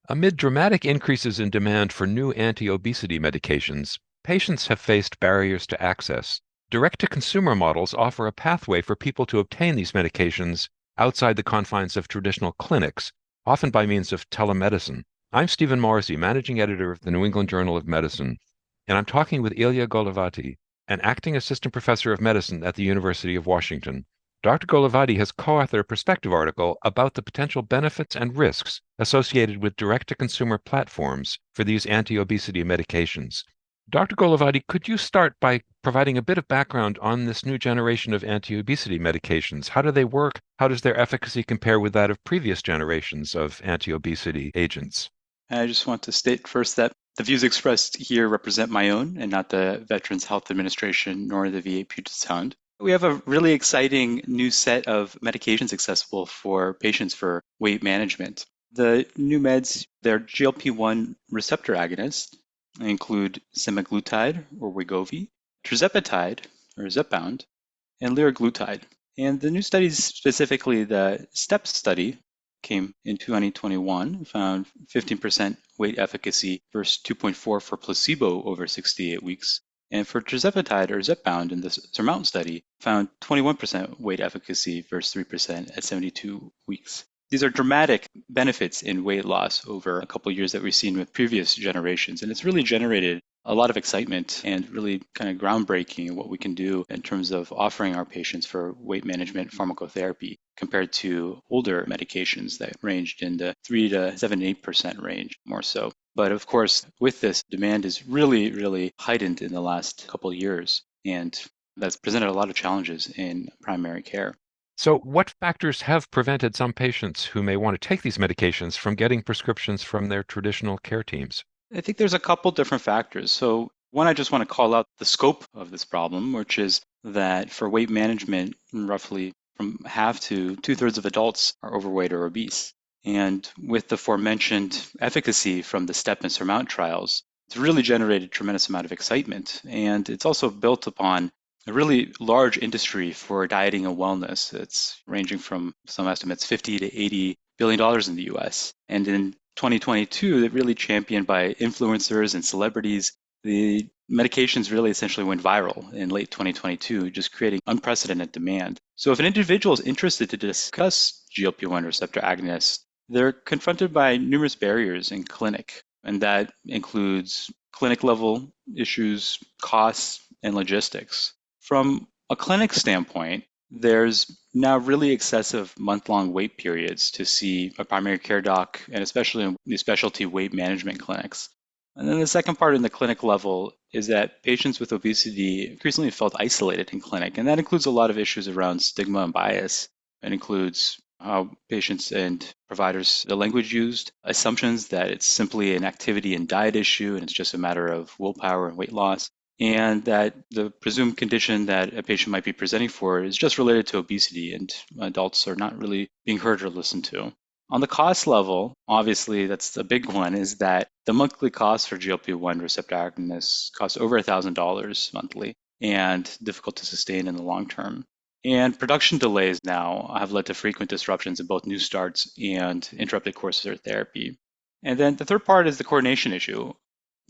Amid dramatic increases in demand for new anti-obesity medications, patients have faced barriers to access. Direct-to-consumer models offer a pathway for people to obtain these medications outside the confines of traditional clinics, often by means of telemedicine. I'm Stephen Morrissey, managing editor of the New England Journal of Medicine, and I'm talking with Ilya Golovaty, an acting assistant professor of medicine at the University of Washington. Dr. Golovaty has co-authored a perspective article about the potential benefits and risks associated with direct-to-consumer platforms for these anti-obesity medications. Dr. Golovaty, could you start by providing a bit of background on this new generation of anti-obesity medications? How do they work? How does their efficacy compare with that of previous generations of anti-obesity agents? I just want to state first that the views expressed here represent my own and not the Veterans Health Administration nor the VA Puget Sound. We have a really exciting new set of medications accessible for patients for weight management. The new meds, they're GLP-1 receptor agonists. They include semaglutide or Wegovy, tirzepatide or Zepbound, and liraglutide. And the new studies, specifically the STEP study, came in 2021, found 15% weight efficacy versus 2.4 for placebo over 68 weeks. And for tirzepatide or Zepbound in the SURMOUNT study, found 21% weight efficacy versus 3% at 72 weeks. These are dramatic benefits in weight loss over a couple of years that we've seen with previous generations. And it's really generated a lot of excitement and really kind of groundbreaking in what we can do in terms of offering our patients for weight management pharmacotherapy compared to older medications that ranged in the 3 to 7, 8% range more so. But of course, with this, demand is really heightened in the last couple of years. And that's presented a lot of challenges in primary care. So, what factors have prevented some patients who may want to take these medications from getting prescriptions from their traditional care teams? I think there's a couple different factors. So one, I just want to call out the scope of this problem, which is that for weight management, roughly from half to two-thirds of adults are overweight or obese. And with the aforementioned efficacy from the STEP and SURMOUNT trials, it's really generated a tremendous amount of excitement. And it's also built upon a really large industry for dieting and wellness. It's ranging from some estimates 50 to 80 billion dollars in the US. And in 2022, that really championed by influencers and celebrities. The medications really essentially went viral in late 2022, just creating unprecedented demand. So if an individual is interested to discuss GLP-1 receptor agonists, they're confronted by numerous barriers in clinic, and that includes clinic level issues, costs, and logistics. From a clinic standpoint, there's now really excessive month-long wait periods to see a primary care doc, and especially in the specialty weight management clinics. And then the second part in the clinic level is that patients with obesity increasingly felt isolated in clinic, and that includes a lot of issues around stigma and bias. It includes how patients and providers, the language used, assumptions that it's simply an activity and diet issue and it's just a matter of willpower and weight loss, and that the presumed condition that a patient might be presenting for is just related to obesity, and adults are not really being heard or listened to. On the cost level, obviously, that's a big one, is that the monthly cost for GLP-1 receptor agonists costs over $1,000 monthly and difficult to sustain in the long term. And production delays now have led to frequent disruptions in both new starts and interrupted courses of therapy. And then the third part is the coordination issue.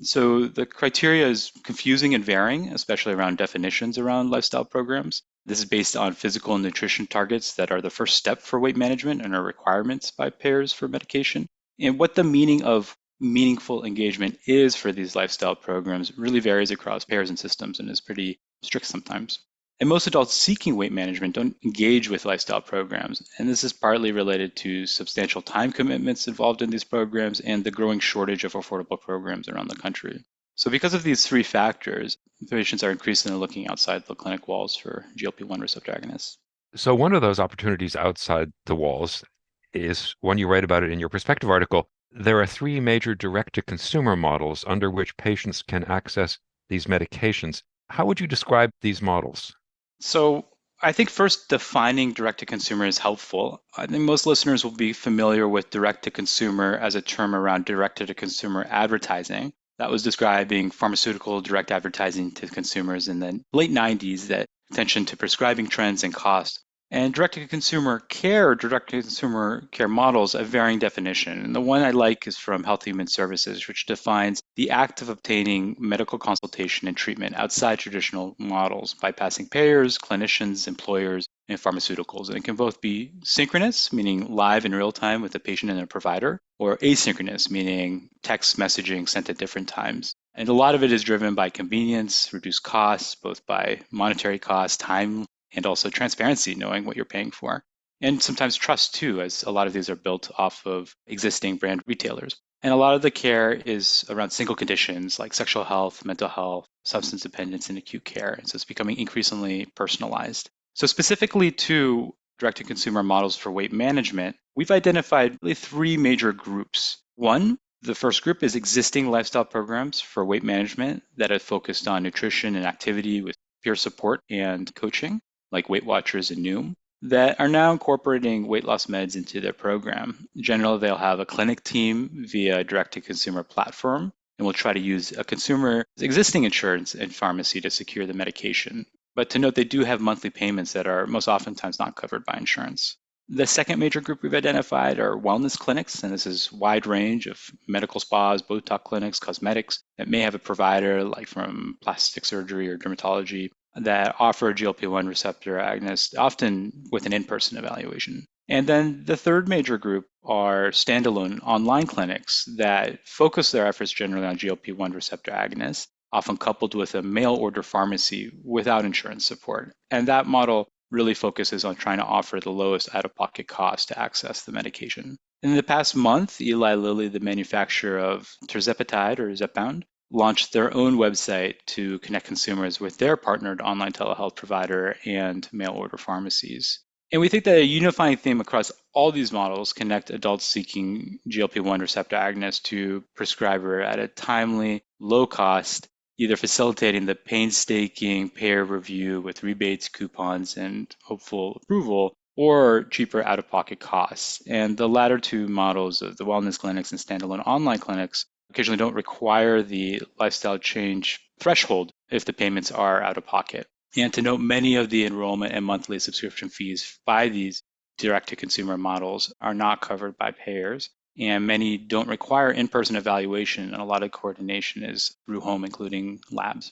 So the criteria is confusing and varying, especially around definitions around lifestyle programs. This is based on physical and nutrition targets that are the first step for weight management and are requirements by payers for medication. And what the meaning of meaningful engagement is for these lifestyle programs really varies across payers and systems and is pretty strict sometimes. And most adults seeking weight management don't engage with lifestyle programs. And this is partly related to substantial time commitments involved in these programs and the growing shortage of affordable programs around the country. So because of these three factors, patients are increasingly looking outside the clinic walls for GLP-1 receptor agonists. So, one of those opportunities outside the walls is one you write about it in your perspective article. There are three major direct-to-consumer models under which patients can access these medications. How would you describe these models? So I think first defining direct to consumer is helpful. I think most listeners will be familiar with direct to consumer as a term around direct to consumer advertising. That was describing pharmaceutical direct advertising to consumers in the late 90s that attention to prescribing trends and cost. And direct-to-consumer care, direct-to-consumer care models have varying definition. And the one I like is from Health Human Services, which defines the act of obtaining medical consultation and treatment outside traditional models, bypassing payers, clinicians, employers, and pharmaceuticals. And it can both be synchronous, meaning live in real time with the patient and their provider, or asynchronous, meaning text messaging sent at different times. And a lot of it is driven by convenience, reduced costs, both by monetary costs, time, and also transparency, knowing what you're paying for. And sometimes trust too, as a lot of these are built off of existing brand retailers. And a lot of the care is around single conditions like sexual health, mental health, substance dependence, and acute care. And so it's becoming increasingly personalized. So specifically to direct-to-consumer models for weight management, we've identified really three major groups. One, the first group is existing lifestyle programs for weight management that are focused on nutrition and activity with peer support and coaching, like Weight Watchers and Noom, that are now incorporating weight loss meds into their program. Generally, they'll have a clinic team via direct-to-consumer platform, and will try to use a consumer's existing insurance and pharmacy to secure the medication. But to note, they do have monthly payments that are most oftentimes not covered by insurance. The second major group we've identified are wellness clinics, and this is a wide range of medical spas, Botox clinics, cosmetics that may have a provider like from plastic surgery or dermatology that offer a GLP-1 receptor agonist, often with an in-person evaluation. And then the third major group are standalone online clinics that focus their efforts generally on GLP-1 receptor agonists, often coupled with a mail order pharmacy without insurance support. And that model really focuses on trying to offer the lowest out-of-pocket cost to access the medication. In the past month, Eli Lilly, the manufacturer of tirzepatide or Zepbound, launched their own website to connect consumers with their partnered online telehealth provider and mail order pharmacies. And we think that a unifying theme across all these models connect adults seeking GLP-1 receptor agonists to prescriber at a timely, low cost, either facilitating the painstaking payer review with rebates, coupons, and hopeful approval, or cheaper out-of-pocket costs. And the latter two models of the wellness clinics and standalone online clinics occasionally don't require the lifestyle change threshold if the payments are out of pocket. And to note, many of the enrollment and monthly subscription fees by these direct-to-consumer models are not covered by payers, and many don't require in-person evaluation, and a lot of coordination is through home, including labs.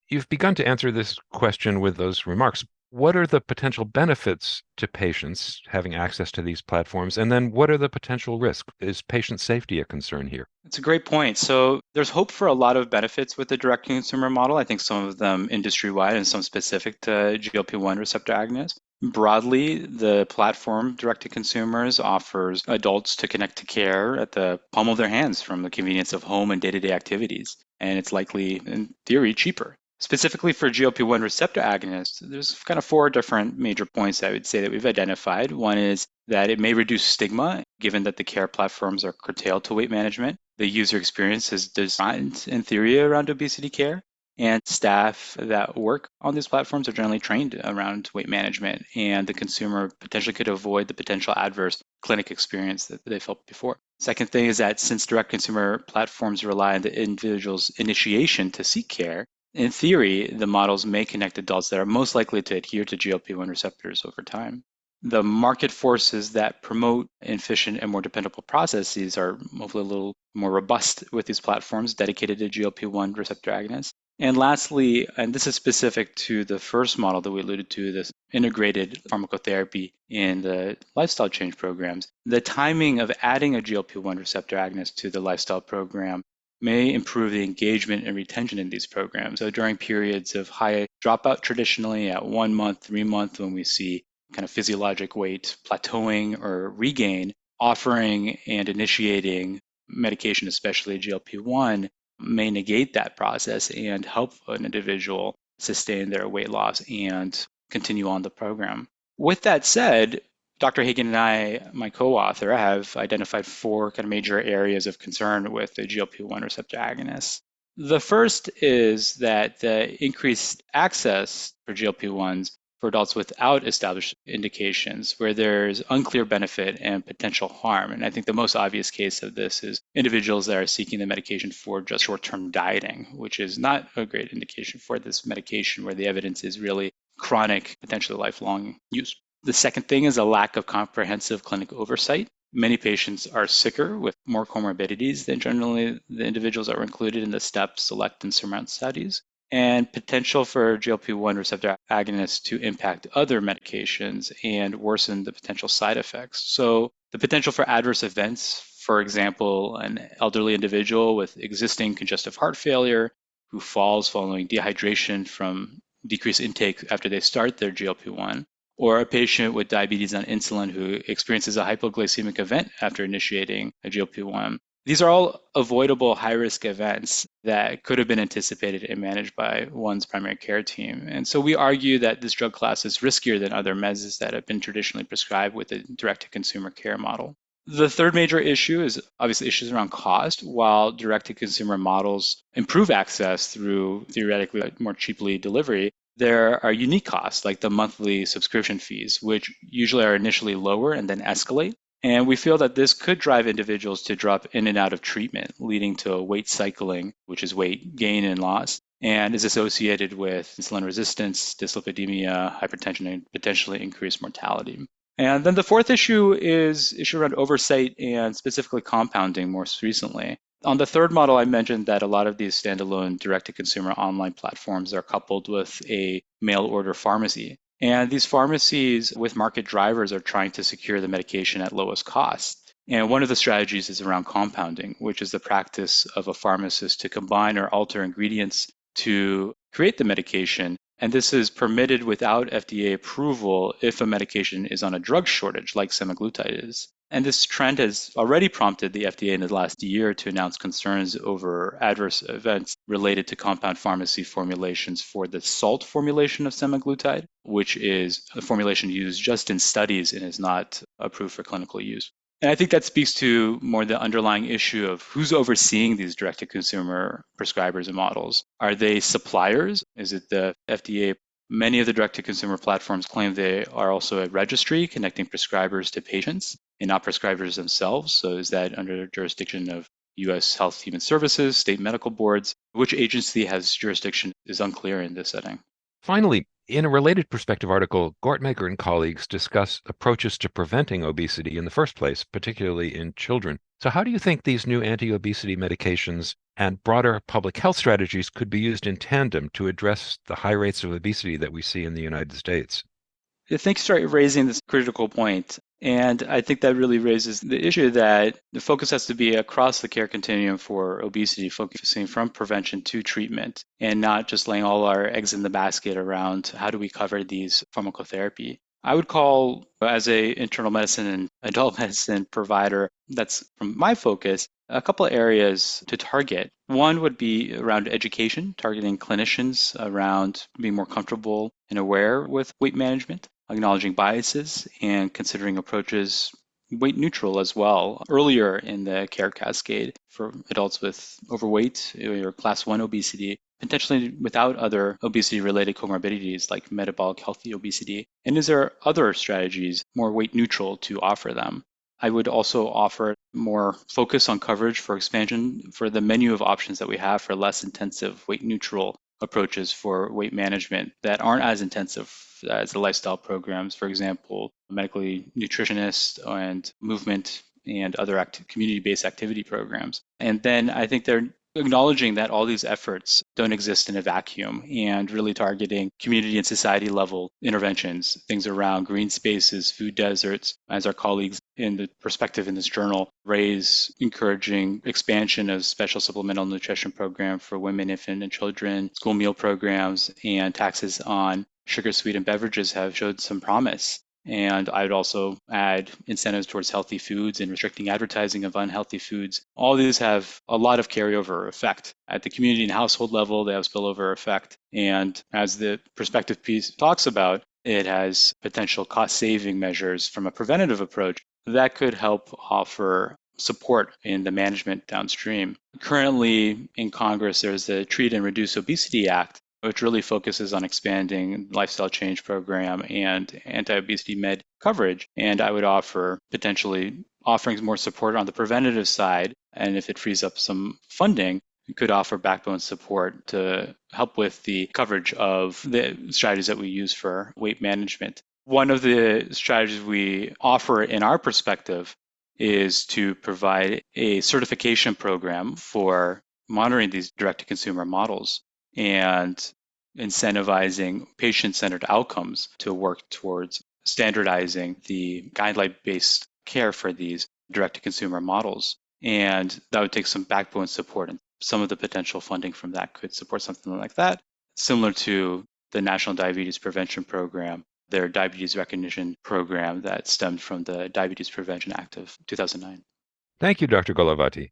You've begun to answer this question with those remarks. What are the potential benefits to patients having access to these platforms? And then what are the potential risks? Is patient safety a concern here? It's a great point. So there's hope for a lot of benefits with the direct consumer model. I think some of them industry-wide and some specific to GLP-1 receptor agonists. Broadly, the platform direct to consumers offers adults to connect to care at the palm of their hands from the convenience of home and day-to-day activities. And it's likely, in theory, cheaper. Specifically for GLP-1 receptor agonists, there's kind of four different major points I would say that we've identified. One is that it may reduce stigma, given that the care platforms are curtailed to weight management. The user experience is designed in theory around obesity care, and staff that work on these platforms are generally trained around weight management, and the consumer potentially could avoid the potential adverse clinic experience that they felt before. Second thing is that since direct consumer platforms rely on the individual's initiation to seek care, in theory, the models may connect adults that are most likely to adhere to GLP-1 receptors over time. The market forces that promote efficient and more dependable processes are hopefully a little more robust with these platforms dedicated to GLP-1 receptor agonists. And lastly, and this is specific to the first model that we alluded to, this integrated pharmacotherapy in the lifestyle change programs, the timing of adding a GLP-1 receptor agonist to the lifestyle program may improve the engagement and retention in these programs. So during periods of high dropout, traditionally at 1 month, 3 months, when we see kind of physiologic weight plateauing or regain, offering and initiating medication, especially GLP-1, may negate that process and help an individual sustain their weight loss and continue on the program. With that said, Dr. Hagan and I, my co-author, have identified four kind of major areas of concern with the GLP-1 receptor agonists. The first is that the increased access for GLP-1s for adults without established indications, where there's unclear benefit and potential harm. And I think the most obvious case of this is individuals that are seeking the medication for just short-term dieting, which is not a great indication for this medication, where the evidence is really chronic, potentially lifelong use. The second thing is a lack of comprehensive clinic oversight. Many patients are sicker with more comorbidities than generally the individuals that were included in the STEP, SELECT, and SURMOUNT studies, and potential for GLP-1 receptor agonists to impact other medications and worsen the potential side effects. So the potential for adverse events, for example, an elderly individual with existing congestive heart failure who falls following dehydration from decreased intake after they start their GLP-1, or a patient with diabetes on insulin who experiences a hypoglycemic event after initiating a GLP-1. These are all avoidable high-risk events that could have been anticipated and managed by one's primary care team. And so we argue that this drug class is riskier than other meds that have been traditionally prescribed with a direct-to-consumer care model. The third major issue is obviously issues around cost. While direct-to-consumer models improve access through theoretically more cheaply delivery, there are unique costs like the monthly subscription fees, which usually are initially lower and then escalate. And we feel that this could drive individuals to drop in and out of treatment, leading to weight cycling, which is weight gain and loss, and is associated with insulin resistance, dyslipidemia, hypertension, and potentially increased mortality. And then the fourth issue is issue around oversight and specifically compounding most recently. On the third model, I mentioned that a lot of these standalone direct-to-consumer online platforms are coupled with a mail order pharmacy. And these pharmacies with market drivers are trying to secure the medication at lowest cost. And one of the strategies is around compounding, which is the practice of a pharmacist to combine or alter ingredients to create the medication. And this is permitted without FDA approval if a medication is on a drug shortage, like semaglutide is. And this trend has already prompted the FDA in the last year to announce concerns over adverse events related to compound pharmacy formulations for the salt formulation of semaglutide, which is a formulation used just in studies and is not approved for clinical use. And I think that speaks to more the underlying issue of who's overseeing these direct-to-consumer prescribers and models. Are they suppliers? Is it the FDA? Many of the direct-to-consumer platforms claim they are also a registry connecting prescribers to patients and not prescribers themselves. So is that under jurisdiction of U.S. Health Human Services, state medical boards? Which agency has jurisdiction is unclear in this setting. Finally, in a related perspective article, Gortmaker and colleagues discuss approaches to preventing obesity in the first place, particularly in children. So how do you think these new anti-obesity medications and broader public health strategies could be used in tandem to address the high rates of obesity that we see in the United States? Thanks for raising this critical point. And I think that really raises the issue that the focus has to be across the care continuum for obesity, focusing from prevention to treatment, and not just laying all our eggs in the basket around how do we cover these pharmacotherapy. I would call, as a internal medicine and adult medicine provider, that's from my focus, a couple of areas to target. One would be around education, targeting clinicians around being more comfortable and aware with weight management, acknowledging biases, and considering approaches weight neutral as well earlier in the care cascade for adults with overweight or class 1 obesity, potentially without other obesity related comorbidities like metabolic healthy obesity. And is there other strategies more weight neutral to offer them? I would also offer more focus on coverage for expansion for the menu of options that we have for less intensive weight neutral approaches for weight management that aren't as intensive as the lifestyle programs, for example, medically nutritionists and movement and other community-based activity programs. And then I think they're acknowledging that all these efforts don't exist in a vacuum and really targeting community and society level interventions, things around green spaces, food deserts, as our colleagues in the perspective in this journal raise, encouraging expansion of special supplemental nutrition program for women, infant, and children, school meal programs, and taxes on sugar sweetened beverages have showed some promise. And I would also add incentives towards healthy foods and restricting advertising of unhealthy foods. All these have a lot of carryover effect. At the community and household level, they have spillover effect. And as the perspective piece talks about, it has potential cost-saving measures from a preventative approach that could help offer support in the management downstream. Currently in Congress, there's the Treat and Reduce Obesity Act, which really focuses on expanding lifestyle change program and anti-obesity med coverage. And I would offer potentially offering more support on the preventative side. And if it frees up some funding, it could offer backbone support to help with the coverage of the strategies that we use for weight management. One of the strategies we offer in our perspective is to provide a certification program for monitoring these direct-to-consumer models and incentivizing patient-centered outcomes to work towards standardizing the guideline-based care for these direct-to-consumer models. And that would take some backbone support, and some of the potential funding from that could support something like that, similar to the National Diabetes Prevention Program, their diabetes recognition program that stemmed from the Diabetes Prevention Act of 2009. Thank you, Dr. Golovaty.